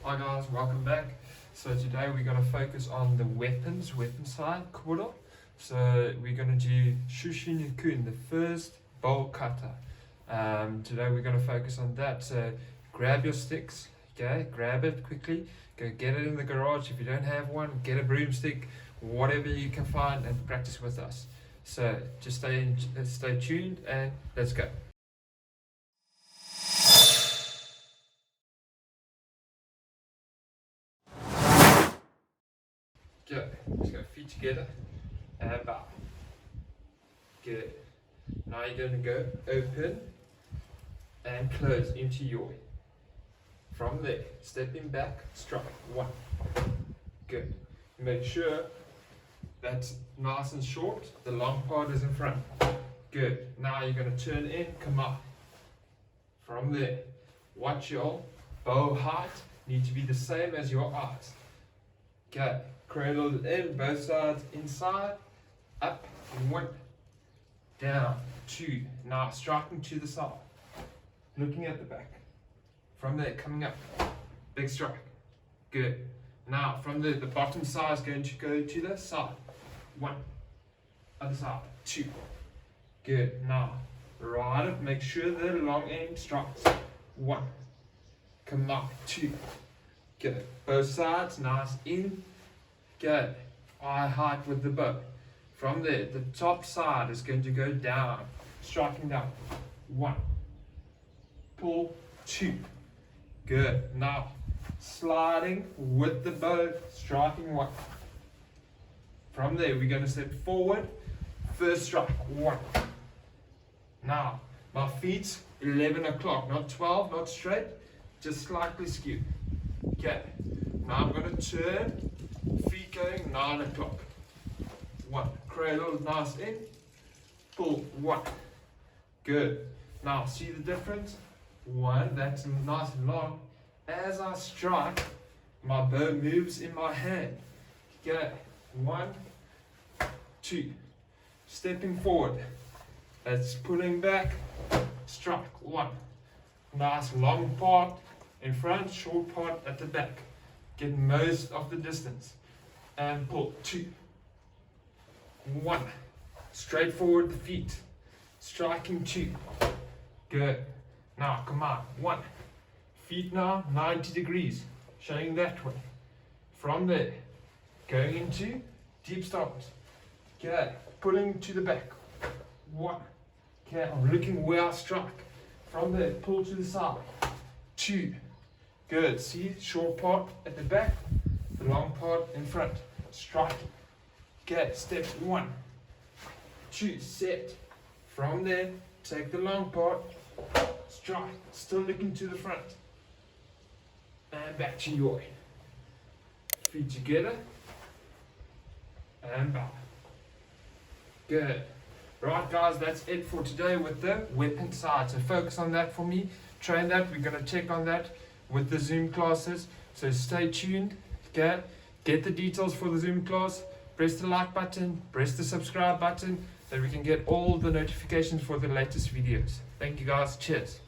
Hi guys, welcome back. So today we're going to focus on the weapon side, Kobudo. So we're going to do shorin-ryu, the first bow kata. Today we're going to focus on that. So grab your sticks, okay, grab it quickly, go get it in the garage. If you don't have one, get a broomstick, whatever you can find, and practice with us. So just stay tuned and let's go. Go. Let's go feet together and bow. Good. Now you're going to go open and close into your. From there, stepping back, strike. 1. Good. Make sure that's nice and short. The long part is in front. Good. Now you're going to turn in, come up. From there, watch your bow height need to be the same as your eyes. Okay. Cradle in, both sides, inside, up, 1, down, 2. Now striking to the side, looking at the back. From there, coming up, big strike. Good. Now from there, the bottom side is going to go to the side. 1, other side, 2. Good. Now ride it, make sure the long end strikes. 1, come up, 2. Good. Both sides, nice in. Good. Eye height with the bow. From there, the top side is going to go down, striking down. 1, pull, 2. Good. Now, sliding with the bow, striking 1. From there, we're going to step forward, first strike, 1. Now, my feet, 11 o'clock, not 12, not straight, just slightly skewed. Okay. Now I'm going to turn. Feet going 9 o'clock. 1. Cradle nice in. Pull. 1. Good. Now see the difference? 1. That's nice and long. As I strike, my bow moves in my hand. Okay. 1, 2. Stepping forward. That's pulling back. Strike. 1. Nice long part in front, short part at the back. Get most of the distance and pull. 2, 1. Straight forward the feet, striking 2. Good. Now come on. 1. Feet now 90 degrees, showing that way. From there, going into deep stoppers. Okay, pulling to the back. 1. Okay, I'm looking where I strike. From there, pull to the side. 2. Good. See, short part at the back, the long part in front. Striking. Okay, step 1, 2, set. From there, take the long part, strike. Still looking to the front. And back to your feet together. And bow. Good. Right guys, that's it for today with the weapon side. So focus on that for me. Train that. We're going to check on that with the Zoom classes, so stay tuned. Okay, get the details for the Zoom class, press the like button, press the subscribe button, so we can get all the notifications for the latest videos. Thank you guys, cheers.